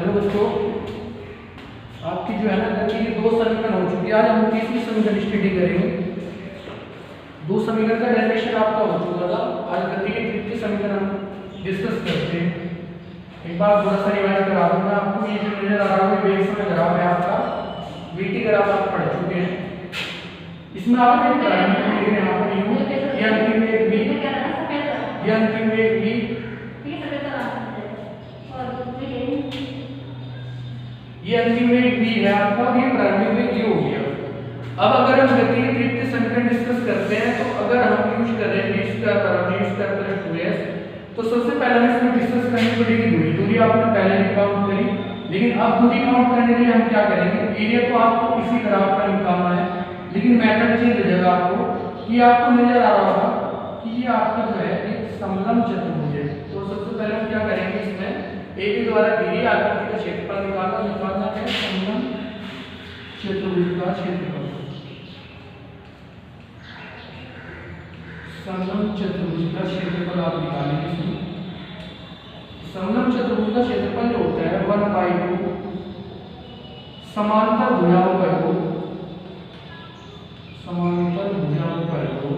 Hello बच्चों, आपकी जो है ना गति की दो समीकरण हो चुकी है। आज हम तीसरी समीकरण स्टडी करेंगे। दो समीकरण का डेरिवेशन आपका हो चुका था। आज गति की तृतीय समीकरण हम डिस्कस करते हैं। एक बार थोड़ा सा रिवाइज करा दूं मैं आपको। ये जो नजर आ रहा है वेग समय ग्राफ है आपका, वीटी ग्राफ आप पढ़ चुके हैं। इसमें आप एक पैरामीटर लिख रहे हैं यहाँ पर यू, ये अंतिम वेग v, ये अंतिम वेग v, ये अंतिम वेग v है आपका, ये प्रारंभिक वेग u हो गया। अब अगर हम गति की तृतीय समीकरण डिस्कस करते हैं तो अगर हम यूज कर रहे हैं v स्क्वायर बराबर u स्क्वायर प्लस 2s, तो सबसे पहले हमें इसमें डिस्कस करनी पड़ेगी दूरी। दूरी आपने पहले भी काउंट करी, लेकिन अब दूरी काउंट करने के लिए हम क्या करेंगे, एरिया तो आपको इसी ग्राफ का निकालना है, लेकिन मेथड चेंज हो जाएगा आपको। कि आपको नजर आ रहा होगा कि ये आपका जो है एक समलंब चतुर्भुज है। तो सबसे पहले हम क्या करेंगे, इसमें ए के द्वारा दी गई आकृति का क्षेत्रफल निकालना है समलंब चतुर्भुज का क्षेत्रफल। समलंब चतुर्भुज का क्षेत्रफल आप निकालेंगे। समलंब चतुर्भुज का क्षेत्रफल जो होता है 1/2 समांतर भुजाओं का योग, समांतर भुजाओं का योग।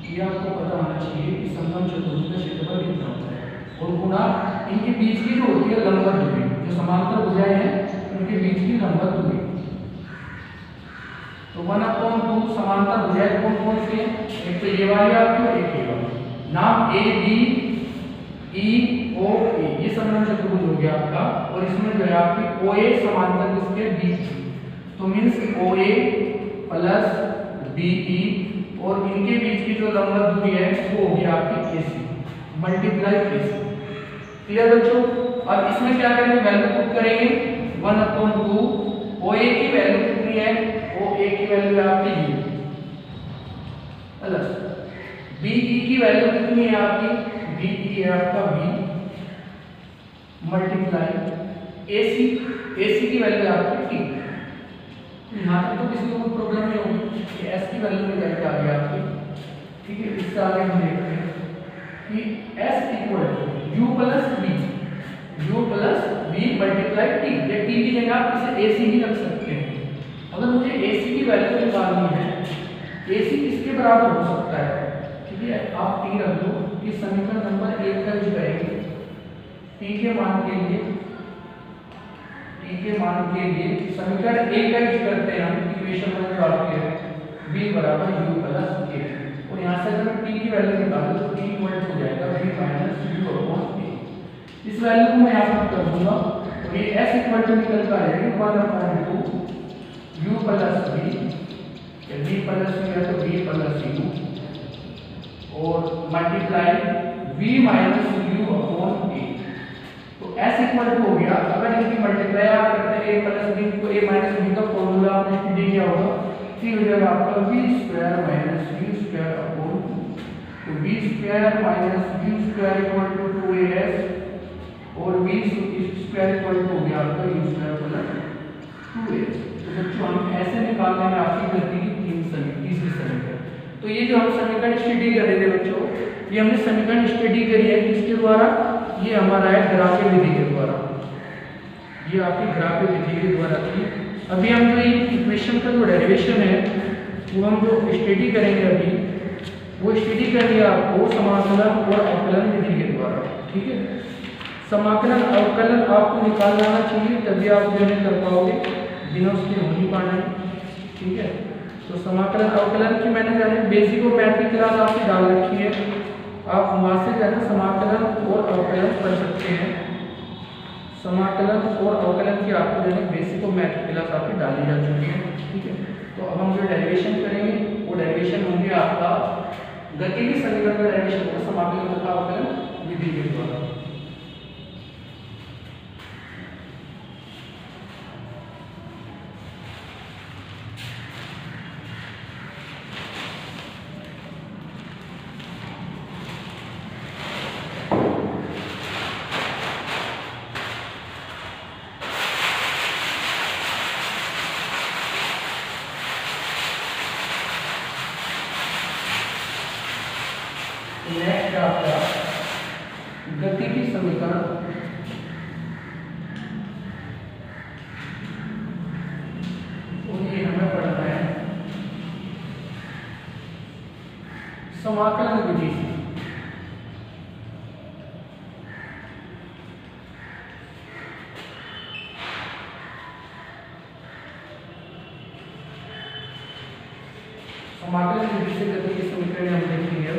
ये आपको पता होना चाहिए कि समलंब चतुर्भुज का क्षेत्रफल कितना होता है, और गुणा इनके बीच की जो होती है लंबवत दूरी। जो समांतर भुजाएं हैं उनके बीच की लंबवत दूरी। तो 1/2 समांतर भुजाएं कौन कौन सी हैं, एक तो ये वाली आपकी और एक ये वाली। नाम ए बी ई ओ ए, ये समलंब चतुर्भुज हो गया आपका। और इसमें जो है आपकी ओ ए समांतर किसके बीच, तो मींस ओ ए प्लस बी ई, और इनके बीच की जो लंबवत दूरी है वो होगी आपकी ए सी मल्टीप्लाई ए सी। क्लियर बच्चों। अब इसमें क्या करेंगे, वैल्यू पुट करेंगे 1/2। ओ ए की वैल्यू कितनी है, ओ ए की वैल्यू है आपकी u प्लस बी ई की वैल्यू कितनी है आपकी, बी ई है आपका v मल्टीप्लाई ए सी की वैल्यू है आपकी t। यहाँ तक तो किसी को कोई प्रॉब्लम नहीं होगी कि s की वैल्यू निकल के आ गई आपकी। ठीक है, इससे आगे हम देखते हैं कि s equal to u plus v multiply t। ये t की जगह आप इसे ac ही रख सकते हैं। अगर मुझे ac की वैल्यू निकालनी है, ac किसके बराबर हो सकता है, ठीक है, आप t रख दो। इस समीकरण नंबर 1 का यूज करेंगे t के मान के लिए, समीकरण 1 का यूज करते हैं हम। इक्वेशन में जो आपकी है v बराबर u प्लस a, और यहाँ से अगर t की वैल्यू निकालो तो t इक्वल हो जाएगा v minus u upon a। इस वैल्यू को मैं यहाँ पर कर दूंगा, तो ये s इक्वल टू निकल कर आएगी 1/2 u plus v, v plus u है तो v प्लस u, और multiply v minus u upon a। तो s इक्वल टू हो गया। अगर इनकी मल्टीप्लाई आप करते हैं a प्लस b, तो a माइनस b का फॉर्मूला आपने स्टडी किया होगा, फिर हो जाएगा आपका v square minus u square upon 2। तो v square minus u square equal to 2as, और v स्क्वायर इक्वल टू हो गया आपका u स्क्वायर प्लस 2as। तो बच्चों हम ऐसे निकालने में आपकी गति की तीसरी समीकरण। तो ये जो हम समीकरण स्टडी कर रहे थे बच्चों, ये हमने समीकरण स्टडी करी है किसके द्वारा, ये हमारा है ग्राफीय विधि के द्वारा। ये आपकी ग्राफीय विधि के द्वारा थी। अभी हम जो इक्वेशन का जो डेरिवेशन है वो हम जो स्टडी करेंगे अभी, वो स्टडी करेंगे आपको समाकलन और अवकलन विधि के द्वारा। ठीक है, समाकलन अवकलन आपको निकालना आना चाहिए, तभी आप जो है कर पाओगे, बिना उसके हो नहीं पाना है। ठीक है, तो समाकलन अवकलन की मैंने जाने बेसिक और मैथ की क्लास आपकी डाल रखी है, आप वहाँ से जाना समाकलन और अवकलन कर सकते हैं। समाकलन और अवकलन की आपको जो है बेसिक और मैथ की क्लास आपकी डाली जा चुकी है। ठीक है, तो अब हम जो डेरिवेशन करेंगे वो डेरिवेशन होंगे आपका गति की समीकरण का डेरिवेशन होगा समाकलन तथा अवकलन विधि के द्वारा। नेक्स्ट आपका गति की समीकरण समाकलन विधि से। समाकलन विधि से गति के समीकरण हम देखेंगे।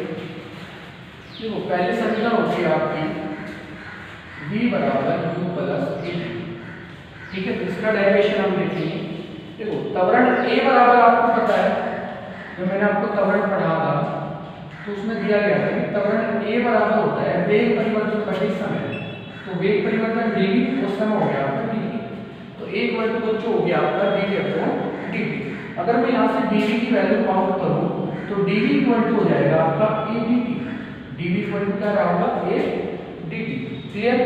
देखो पहले समीकरण होती है आपकी v बराबर u प्लस a, ठीक है। तो इसका डेरिवेशन हम देखेंगे। देखो त्वरण a बराबर आपको पता है, जो मैंने आपको त्वरण पढ़ा था तो उसमें दिया गया था कि त्वरण a बराबर होता है वेग परिवर्तन बटे समय। तो वेग परिवर्तन dv उस समय हो गया आपका dt, तो एक वर्ग बच्चों हो गया आपका dv अपॉन dt। अगर मैं यहाँ से dv की वैल्यू काउंट करूँ तो dv इक्वल टू हो जाएगा आपका a dt। dv equal to क्या रहा होगा a dt। क्लियर।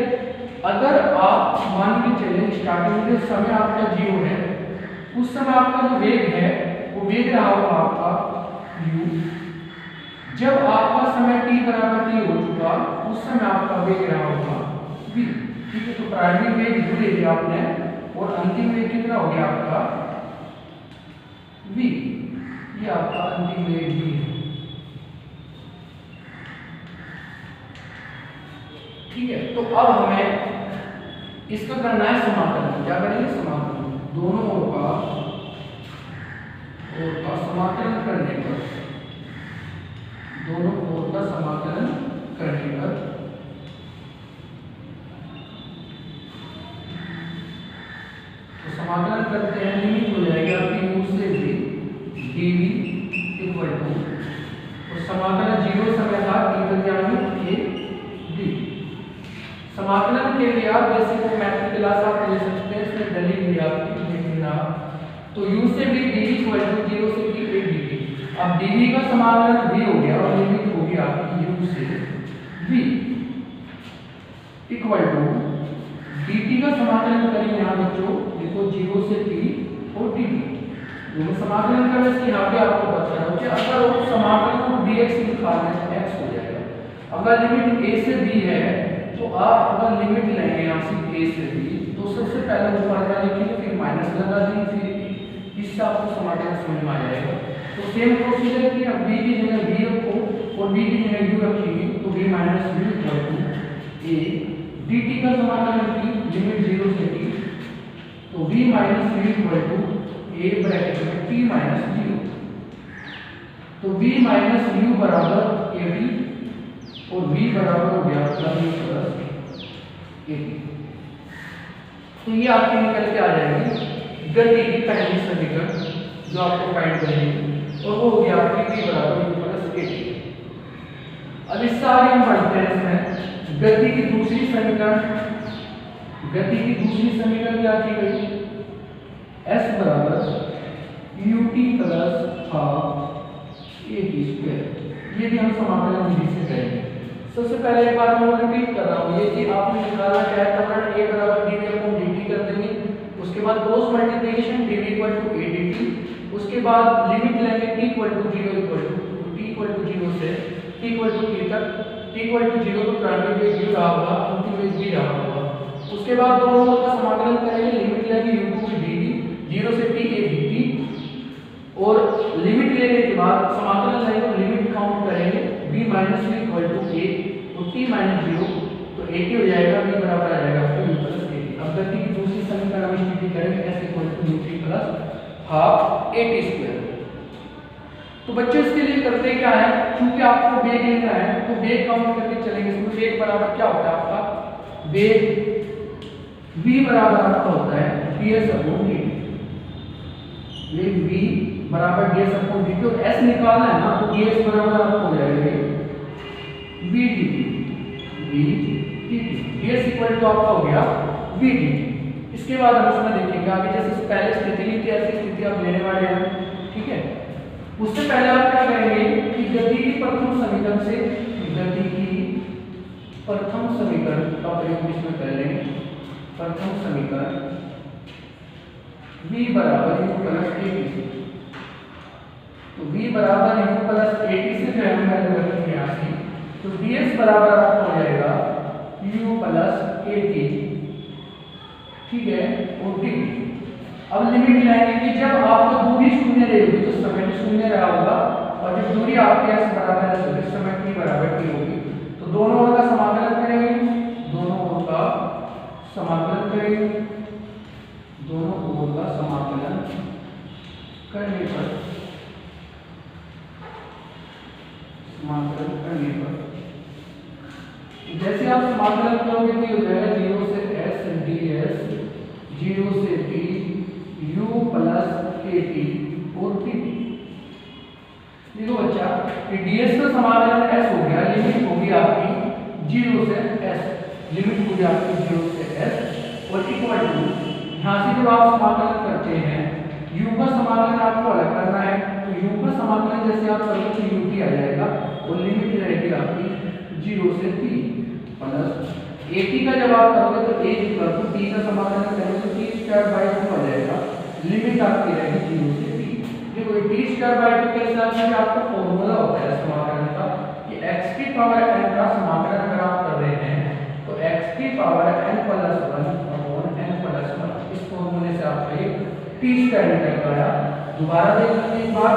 अगर आप मान के चले स्टार्टिंग में समय आपका 0 है, उस समय आपका जो वेग है वो वेग रहा होगा आपका u। जब आपका समय t बराबर t हो चुका उस समय आपका वेग रहा होगा v, ठीक है। तो प्रारंभिक वेग u ले लिया आपने और अंतिम वेग कितना हो गया आपका v, ये आपका अंतिम वेग v है, ठीक है। तो अब हमें इसका करना है समाकलन। क्या करेंगे? समाकलन। दोनों ओर का समाकलन करने पर, दोनों ओर का समाकलन करने पर तो समाकलन करते हैं, लिमिट हो जाएगी आपकी u से v dv इक्वल टू, और समाकलन 0 समय था t तक जाएंगे a d। समाकलन के लिए आप बेसिक मैथ की क्लास आप ले सकते हैं, इसमें दलील भी आपकी देखना। तो u से v dv इक्वल टू 0 से t a dt। अब dv का समाकलन v हो गया और लिमिट हो गया आपकी u से v इक्वल टू dt का समाकलन करेंगे यहाँ बच्चों, देखो 0 से t और dt दोनों समाकलन का वैसे यहाँ पे आपको पता है कि अगर वो समाकलन को dx लिखा है तो x हो जाएगा। अगर लिमिट a से b है तो आप अगर लिमिट लेंगे यहाँ से a से b तो सबसे पहले ऊपर का लिखेंगे, फिर माइनस लगा देंगे, फिर इससे आपको समाकलन समझ में आ जाएगा। तो सेम प्रोसीजर की अब b की जगह b रखो और b की जगह u रखेंगे, तो b minus u equal to a dt का समाकलन की लिमिट 0 से t, तो v minus u equal to a bracket में t माइनस 0। तो v माइनस u बराबर a b और v बराबर हो गया आपका u प्लस a b। तो ये आपके निकल के आ जाएगी गति की पहली समीकरण जो आपको फाइंड करनी है, और वो हो गया आपकी v बराबर u प्लस a b। अब इससे आगे हम बढ़ते हैं इसमें गति की दूसरी समीकरण। गति की दूसरी समीकरण क्या की गई? s बराबर ut plus half a t square. ये भी हम समाकलन विधि से करेंगे। सबसे पहले एक बात मैं रिपीट कर रहा हूँ, ये कि आपने निकाला क्या है, त्वरण a बराबर dv अपॉन dt कर देंगे, उसके बाद cross multiplication dv equal to a dt, उसके बाद लिमिट लेंगे t equal to 0 equal to t equal to 0 से t इक्वल टू t तक, t इक्वल टू 0 तो प्रारंभिक वेग u रहा होगा, अंतिम वेग v रहा होगा। उसके बाद दोनों का समाकलन करेंगे, लिमिट लेंगे u2 की dt 0 से t a dt, और लिमिट लेने के बाद समाकलन लेंगे और लिमिट काउंट करेंगे v minus u equal to a और t माइनस 0, तो a t हो जाएगा, v बराबर आ जाएगा आपको u प्लस a t। अब गति की दूसरी समीकरण हम स्थिति करेंगे s equal to u3 plus half a t square. तो बच्चों इसके लिए करते क्या है, क्योंकि आपको वेग लेना है तो वेग काउंट करके चलेंगे। इसमें वेग बराबर क्या होता है आपका, वेग v बराबर आपका होता है ds अपॉन dt। वेग v बराबर ds अपॉन dt, और s निकालना है ना तो ds बराबर आपको हो जाएगा v dt। ds equal to आपका हो गया v dt। इसके बाद हम इसमें देखेंगे आगे, जैसे पहले स्थिति ली थी ऐसी स्थिति आप लेने वाले हैं, ठीक है। उससे पहले आप क्या करेंगे कि गति की प्रथम समीकरण से, गति की प्रथम समीकरण का प्रयोग इसमें कर लेंगे। प्रथम समीकरण v बराबर u प्लस a t, तो v बराबर u प्लस a t से जो हम वैल्यू रखेंगे यहाँ से, तो ds बराबर आपको हो जाएगा u प्लस a t, ठीक है, और dt। अब लिमिट लेंगे कि जब आपको दूरी शून्य रहेगी तो समय शून्य रहा होगा, और जब दूरी भी आपके s बराबर s होगी, इस समय t बराबर t होगी, तो दोनों ओर का समाकलन करेंगे, दोनों ओर का समाकलन करेंगे, दोनों ओर का समाकलन करने पर जैसे आप समाकलन करोगे तो हो जाएगा 0 से s ds 0 से t u प्लस kt और dt। देखो बच्चा, ये ds का समाकलन s हो गया, लिमिट होगी आपकी 0 से s, लिमिट होगी आपकी 0 से s और इक्वल टू, यहाँ से जब आप समाकलन करते हैं u का समाकलन आपको अलग करना है, तो u का समाकलन जैसे आप करोगे तो ut आ जाएगा और लिमिट रहेगी आपकी 0 से t प्लस at का जब आप करोगे तो a इक्वल टू t का समाकलन करेंगे तो t स्क्वायर बाय 2 आ जाएगा, लिमिट आपकी रहेगी 0 से t। देखो ये t स्क्वायर बाय 2 के हिसाब से आपका फॉर्मूला होता है समाकलन का कि x की पावर n का समाकलन अगर आप कर रहे हैं तो x की power n plus 1 upon n plus 1, इस फॉर्मूले से आपका ये t स्क्वायर निकल कर आया। दोबारा देख लेते हैं एक बार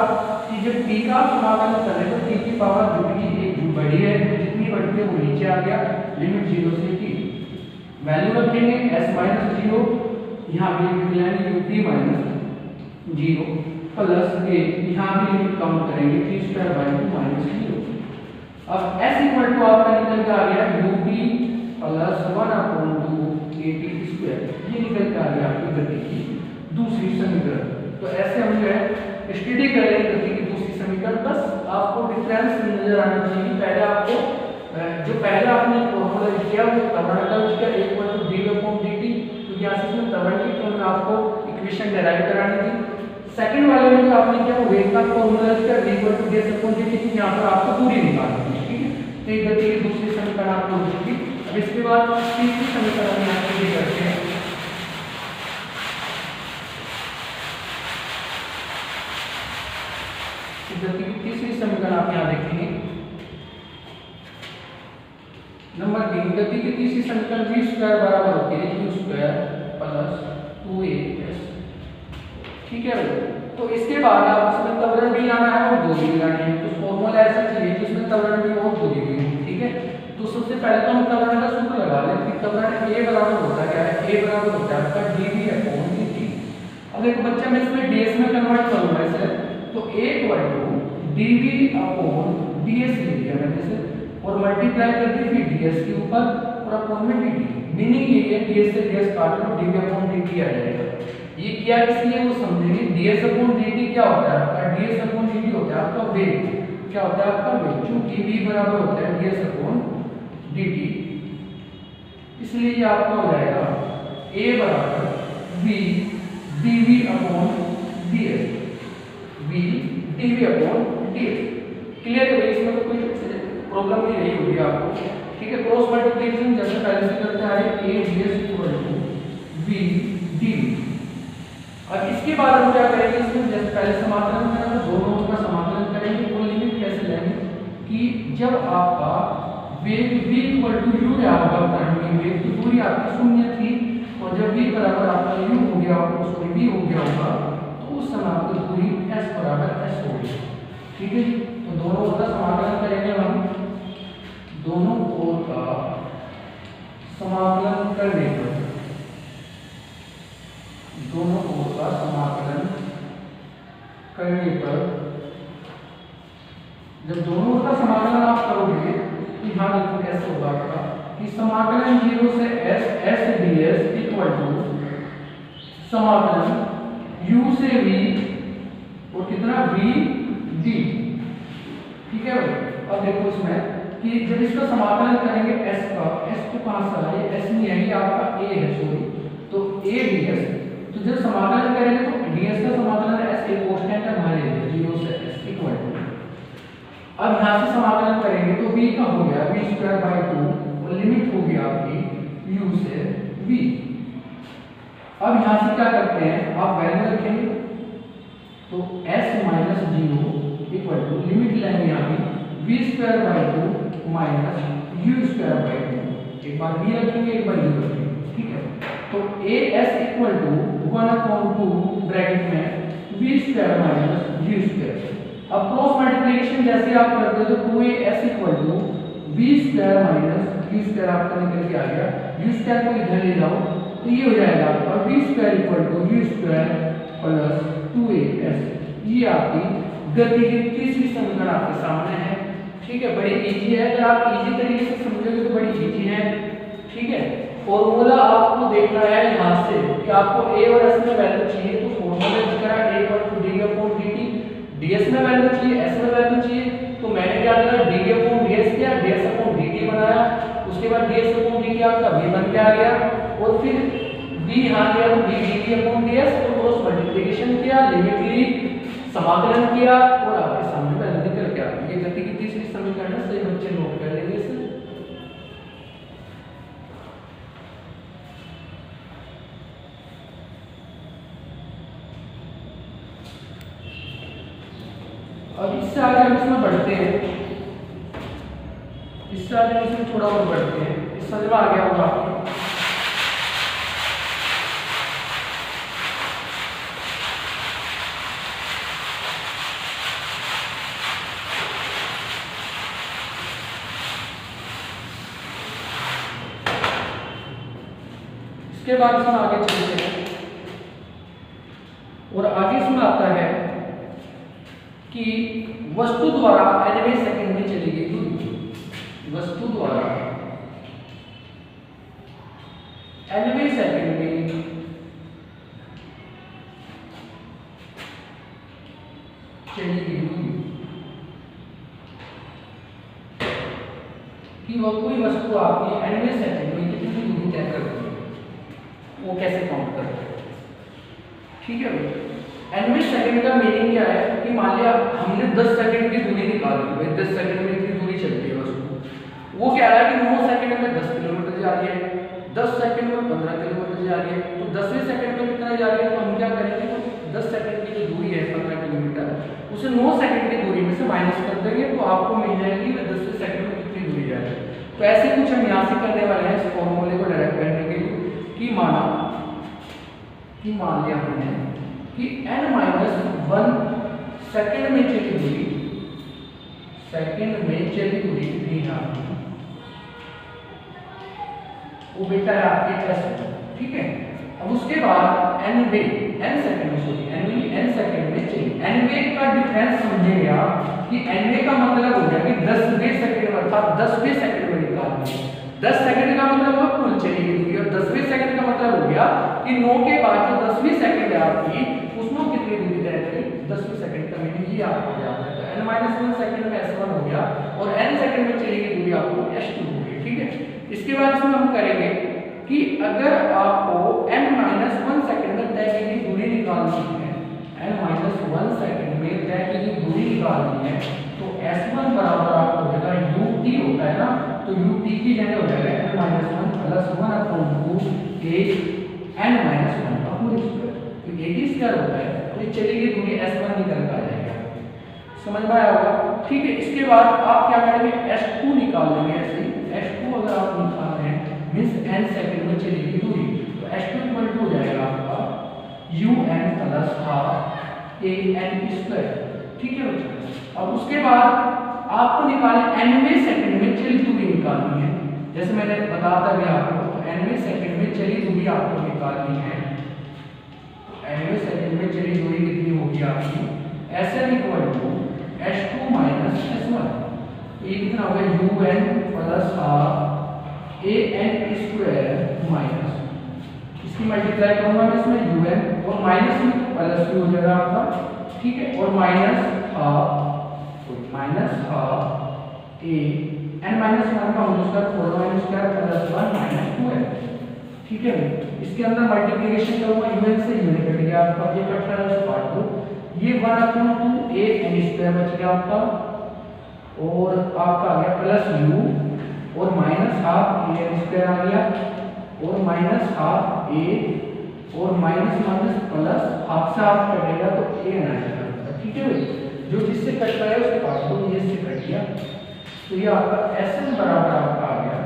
कि जब t का समाकलन कर रहे हैं तो t की पावर जो भी एक बड़ी है, जितनी बढ़ती है वो नीचे आ गया, लिमिट 0 से t, वैल्यू रखेंगे s माइनस 0, यहाँ भी लिमिट लेंगे ut माइनस 0 प्लस a, यहाँ भी लिमिट काउंट करेंगे t स्क्वायर बाय 2 माइनस 0। अब s इक्वल टू आपका निकल के आ गया ut plus 1 upon 2 at square, ये निकल के आ गया आपकी गति की दूसरी समीकरण। तो ऐसे हम जो है स्टडी कर रहे हैं गति की दूसरी समीकरण, बस आपको डिफरेंस नजर आना चाहिए। पहले आपको जो पहले आपने फॉर्मूला किया वो त्वरण का उसका इक्वल टू dv/dt, क्योंकि यहाँ से इसमें त्वरण की टर्म आपको इक्वेशन डेराइव करानी थी। सेकंड वाले में जो आपने किया वो वेग का फॉर्मूला इसका v/ds/dt थी, यहाँ पर आपको दूरी निकालनी थी, ठीक है। तो ये गति की दूसरी समीकरण आपको हो चुकी। अब इसके बाद तीसरी समीकरण में आप ये करते हैं, गति की तीसरी समीकरण आप यहाँ देखेंगे नंबर 3, गति की तीसरी समीकरण v स्क्वायर बराबर होती है u स्क्वायर प्लस 2as, ठीक है भाई। तो इसके बाद आप इसमें त्वरण भी लाना है और दूरी भी लानी है, तो फॉर्मूला ऐसा चाहिए कि इसमें त्वरण भी हो दूरी भी हो, ठीक है। तो सबसे पहले तो हम त्वरण का सूत्र लगा लें कि त्वरण a बराबर होता है क्या है, a बराबर होता है आपका dv/dt। अब एक बच्चा मैं इसमें ds में कन्वर्ट करूंगा इसे, तो a इक्वल टू dv/ds लिख दिया मैंने इसे और मल्टीप्लाई कर दी फिर ds के ऊपर और अपॉन में dt, मीनिंग ये है ds से ds काट लो dv/dt आ जाएगा। ये क्या इसलिए वो समझेंगे, ds/dt क्या होता है आपका, ds/dt होता है आपका वेग, क्या होता है आपका वेग, चूंकि v बराबर होता है ds/dt, इसलिए ये आपका हो जाएगा a बराबर v dv/ds, v dv/ds। Clear है भाई, इसमें तो कोई प्रॉब्लम नहीं रही होगी आपको, ठीक है। क्रॉस मल्टीप्लिकेशन जैसे पहले से करते आ रहे a ds equal to v dv। अब इसके बाद हम क्या करेंगे, इसमें जैसे पहले समाकलन करेंगे तो दोनों का समाकलन करेंगे, वो लिमिट कैसे लेंगे कि जब आपका वेग v इक्वल टू u है आपका प्रारंभिक वेग, तो दूरी आपकी 0 थी और जब v बराबर आपका u हो गया, सॉरी v हो गया होगा, तो उस समय आपकी दूरी s बराबर s होगी, ठीक है। तो दोनों ओर का समाकलन करेंगे हम, दोनों ओर का समाकलन करने पर, दोनों ओर का समाकलन करने पर, जब दोनों ओर का समाकलन आप करोगे तो यहाँ देखो कैसे होगा आपका कि समाकलन 0 से s ds इक्वल टू समाकलन u से v और कितना v d, ठीक है भाई। अब देखो इसमें कि जब इसका समाकलन करेंगे s का, s को कहां से लाए, s नहीं है ये आपका a है, सॉरी, तो a ds, तो जब समाकलन करेंगे तो ds का समाकलन s एक कांस्टेंट है मान लीजिए 0 से s इक्वल टू, अब यहां से समाकलन करेंगे तो v का हो गया v स्क्वायर बाय 2 और लिमिट होगी आपकी u से v। अब यहां से क्या करते हैं, आप वैल्यू रखेंगे तो s minus 0 equal to limit लेंगे यहाँ पे v square by 2 minus u square by 2, एक बार v रखेंगे एक बार u रखेंगे, ठीक है। तो as इक्वल टू 1/2 ब्रैकेट में v square minus u square, अब क्रॉस मल्टीप्लिकेशन जैसे आप करते हो तो 2as equal to v square minus v square आपका निकल के आ गया, v स्क्वायर को इधर ले जाओ तो ये हो जाएगा आपका v square equal to v स्क्वायर प्लस 2as। ये आपकी गति की तीसरी समीकरण आपके सामने है। ठीक है, बड़ी इजी है, अगर आप इजी तरीके से समझोगे तो बड़ी इजी है। ठीक है, फॉर्मूला आपको देखना है यहाँ से कि आपको a और s में वैल्यू चाहिए तो फॉर्मूला की तरह a equal to d/dt, ds में वैल्यू चाहिए, s में वैल्यू चाहिए तो मैंने क्या करा d/ds किया, ds/dt बनाया, उसके बाद ds/dt आपका v बन के आ गया और फिर v यहाँ गया तो v dt/ds तो क्रॉस मल्टीप्लिकेशन किया, लिमिट ली, समाकलन किया और आपके सामने वैल्यू निकल के आ गई। ये गति की तीसरी समीकरण है, सही बच्चे नोट कर लेंगे इसे। अब इससे आगे हम इसमें बढ़ते हैं, इससे आगे हम इसमें थोड़ा और बढ़ते हैं। इस समझ में आ गया होगा आपको। इसके बाद इसमें आगे चलते हैं और आगे इसमें आता है कि वस्तु द्वारा nवें सेकंड में चली गई दूरी, वस्तु द्वारा nवें सेकंड में चली गई दूरी कि वह कोई वस्तु आपकी nवें सेकंड में कितनी दूरी तय करती है, वो कैसे काउंट करते हैं। ठीक है भाई, nवें सेकंड का मीनिंग क्या है कि मान लिया हमने 10 सेकंड की दूरी निकाली, भाई 10 सेकंड में इतनी दूरी चलती है वस्तु, वो कह रहा है कि 9 सेकंड में 10 किलोमीटर जा रही है, 10 सेकंड में 15 किलोमीटर जा रही है, तो 10वें सेकंड में कितना जा रही है, तो हम क्या करेंगे तो 10 सेकंड की जो दूरी है 15 किलोमीटर उसे 9 सेकंड की दूरी में से माइनस कर देंगे तो आपको मिल जाएगी 10वें सेकंड में कितनी दूरी जा रही है। तो ऐसे कुछ हम यहाँ से करने वाले हैं इस फॉर्मूले को डायरेक्ट करने के लिए कि मान लिया हमने कि n-1 सेकंड में चली दूरी, सेकंड में चली दूरी कितनी है आपकी, वो बेटा है आपके s। ठीक है, अब उसके बाद n सेकंड में चली, n का डिफरेंस समझेंगे आप कि n का मतलब हो गया कि 10वें सेकंड अर्थात 10वें सेकंड में निकालनी है। 10 सेकंड का मतलब हुआ कुल चली दूरी और 10वें सेकंड का मतलब हो गया कि 9 के बाद जो 10वीं सेकंड है आपकी उसमें कितनी दूरी तय करी, 10वें सेकंड का मीनिंग ये आपको याद है। तो n-1 सेकंड में s1 हो गया और n सेकंड में चली गई दूरी आपको s2 हो गई। ठीक है, इसके बाद इसमें हम करेंगे कि अगर आपको n-1 सेकंड में तय की गई दूरी निकालनी है, n-1 सेकंड में तय की गई दूरी निकालनी है तो s1 बराबर आपको हो जाएगा ut होता है ना, तो ut की जगह हो जाएगा n-1 प्लस 1/2 n-1 का होल स्क्वायर, तो ये स्क्वायर होता है तो ये चली गई दूरी s1 निकल कर आ जाएगा। समझ में आया होगा। ठीक है, इसके बाद आप क्या करेंगे s2 निकाल लेंगे। ऐसे s2 अगर आप निकालते हैं मींस n सेकंड में चली गई दूरी तो s2 इक्वल टू हो जाएगा आपका un प्लस हाफ an²। ठीक है बच्चों, अब उसके बाद आपको निकालना nवें सेकंड में चली दूरी निकालनी है। जैसे मैंने बताया था भी आपको, तो nवें सेकंड में चली दूरी आपको निकालनी है। nवें सेकंड में चली दूरी कितनी होगी आपकी, sn equal to s2 minus s1, ये कितना हो गया un plus half an² minus, इसकी मल्टीप्लाई करूंगा मैं इसमें un और माइनस में प्लस भी हो जाएगा आपका। ठीक है, और माइनस हाफ a n-1 का whole square 4 plus 1 minus 2n। ठीक है, इसके अंदर मल्टीप्लिकेशन करूंगा un से un कट गया आपका, ये कट रहा है उस पार्ट को, ये 1/2 an² बच गया आपका और आपका आ गया प्लस u और माइनस हाफ an² आ गया और माइनस हाफ a और माइनस माइनस प्लस हाफ से हाफ कटेगा तो a आ जाएगा। ठीक है भाई, जो जिससे कट रहा है उसके पास को ये से कट गया तो ये आपका Sn बराबर आपका आ गया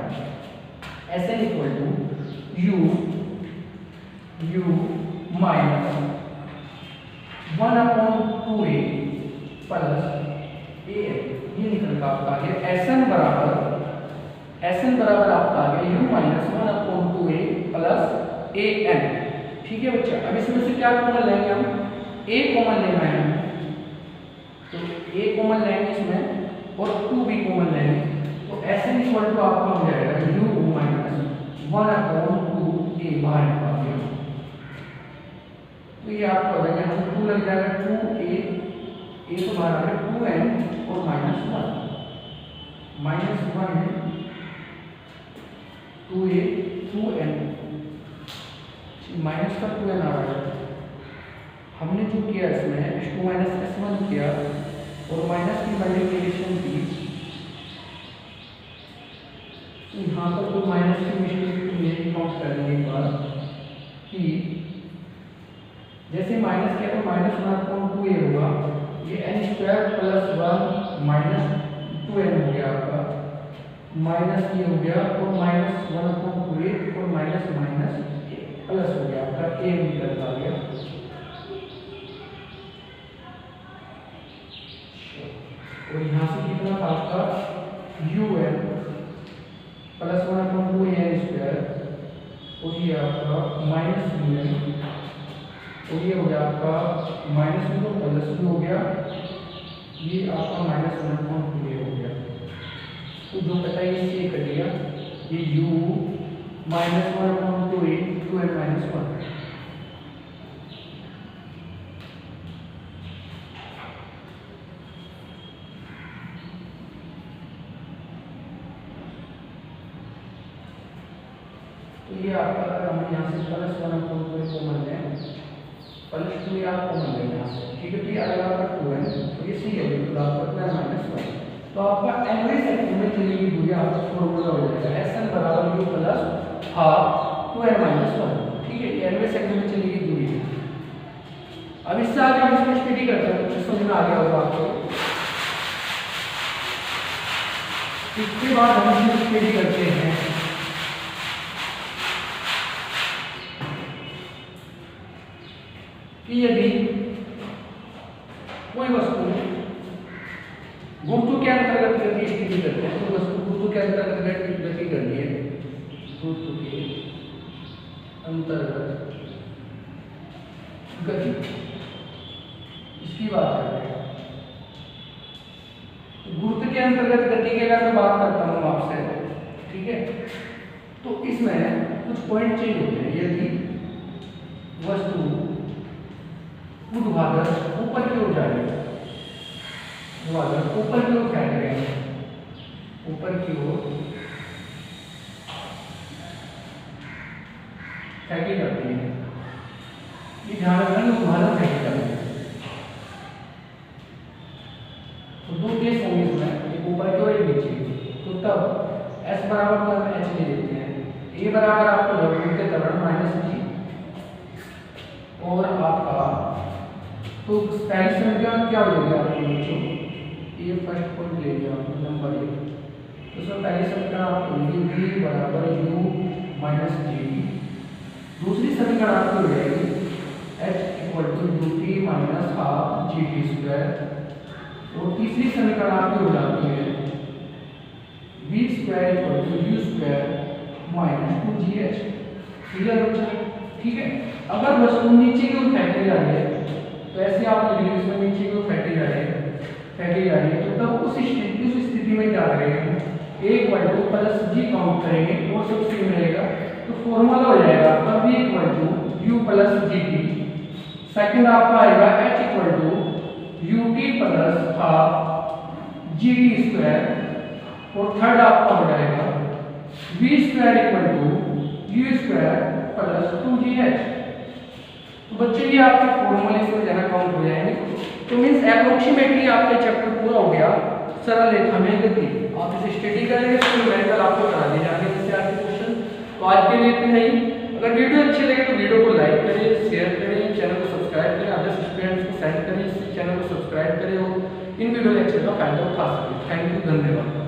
Sn equal to u minus 1/2a plus a n, ये निकल का आपका आ गया एस एन बराबर आपका आ गया u minus 1/2a plus a n. ठीक है बच्चा, अब इसमें से क्या कॉमन लेंगे हम, a कॉमन लेना है, तो a कॉमन लेंगे इसमें और 2 भी कॉमन लेंगे, तो एस एन इक्वल टू आपका हो जाएगा u माइनस 1/2a बाहर निकाल दिया, तो ये आपका हो जाएगा यहाँ 2 लग जाएगा 2a, a तो बाहर आ गया 2n और -1 है 2a 2n माइनस का 2n आ रहा है। हमने जो किया इसमें s2 s1 किया और माइनस की मल्टीप्लिकेशन की, यहाँ पर कोई माइनस की मिस्टेक नहीं काउंट करेंगे एक बार कि जैसे माइनस किया तो -1/2a होगा, ये n² प्लस 1 माइनस 2n हो गया आपका, माइनस ये हो गया और -1/2a और माइनस प्लस हो गया आपका a निकल आ गया। और यहाँ से कितना था आपका un प्लस 1/2an² और ये आपका माइनस un और ये हो गया आपका माइनस में प्लस भी हो गया, ये आपका -1/2a हो गया, तो जो कटा है इससे कट गया, ये u minus 1/2a 2n minus 1। तो ये आपका हम यहाँ से प्लस 1/2a कॉमन लें, प्लस 2 आप कॉमन लें यहाँ से, ठीक है, तो ये आएगा आपका 2n, तो ये सी है बिल्कुल आपका 2n माइनस 1। तो आपका एनवे सेक्टर में चलेगी दूरी आपका फॉर्मूला हो जाएगा Sn बराबर u plus half 2n minus 1। ठीक है, ये एनवे सेक्टर में चलेगी दूरी है। अब इससे आगे हम इसमें स्टडी करते हैं, तो समझ में आ गया होगा आपको। इसके बाद हम इसमें स्टडी करते हैं कि यदि कोई वस्तु गुरुत्व के अंतर्गत गति की स्थिति करते हैं, तो वस्तु गुरुत्व के अंतर्गत गति करनी है, गुरुत्व के अंतर्गत गति इसकी बात करते हैं। गुरुत्व के अंतर्गत गति की अगर मैं बात करता हूँ आपसे, ठीक है, तो इसमें कुछ पॉइंट चेंज होते हैं। यदि वस्तु ऊर्ध्वाधर ऊपर की ओर जा रही है, ऊपर की ओर फेंक रहे हैं, ऊपर की ओर फेंकी जाती है, ये ध्यान रखना ऊर्ध्वाधर फेंकी जाती है। तो दो केस होंगे इसमें, एक ऊपर की ओर एक नीचे, तो तब S बराबर तो हम h ले लेते हैं, a बराबर आपको लंब के त्वरण -g और आपका, तो पहली समीकरण क्या हो जाएगी आपके बच्चों, ये फर्स्ट पॉइंट ले लिया नंबर 1, तो उसमें पहली समीकरण आपको होगी v बराबर u माइनस g, दूसरी समीकरण आपको हो जाएगी h equal to ut minus half gt square, और तीसरी समीकरण आपकी हो जाती है v square equal to u square minus 2gh। Clear बच्चा? ठीक है, अगर वस्तु नीचे की ओर फेंकी जा रही है, तो ऐसे आप लिख लीजिए इसमें नीचे की ओर फेंकी जा रही है, तो तब उस स्थिति में क्या करेंगे, a equal two plus g count करेंगे और सबसे मिलेगा, तो फॉर्मूला हो जाएगा आपका v equal to u plus gt, second आपका आएगा h equal to ut plus half gt square, और थर्ड आपका हो जाएगा v square equal to u square plus 2gh। तो बच्चे ये आपके फॉर्मूले से जहाँ काउंट हो जाएंगे, तो मींस अप्रोक्सीमेटली आपका चैप्टर पूरा हो गया सरल रेखा में गति। आप इसे स्टडी करेंगे तो न्यूमेरिकल आपको करा दिए जाएंगे इससे आपके क्वेश्चन। तो आज के लिए इतना ही। अगर वीडियो अच्छी लगे तो वीडियो को लाइक करें, शेयर करें, चैनल को सब्सक्राइब करें, अदर स्टूडेंट्स को सेंड करें, इस चैनल को सब्सक्राइब करें और इन वीडियो लेक्चर का फायदा उठा सकें। थैंक यू, धन्यवाद।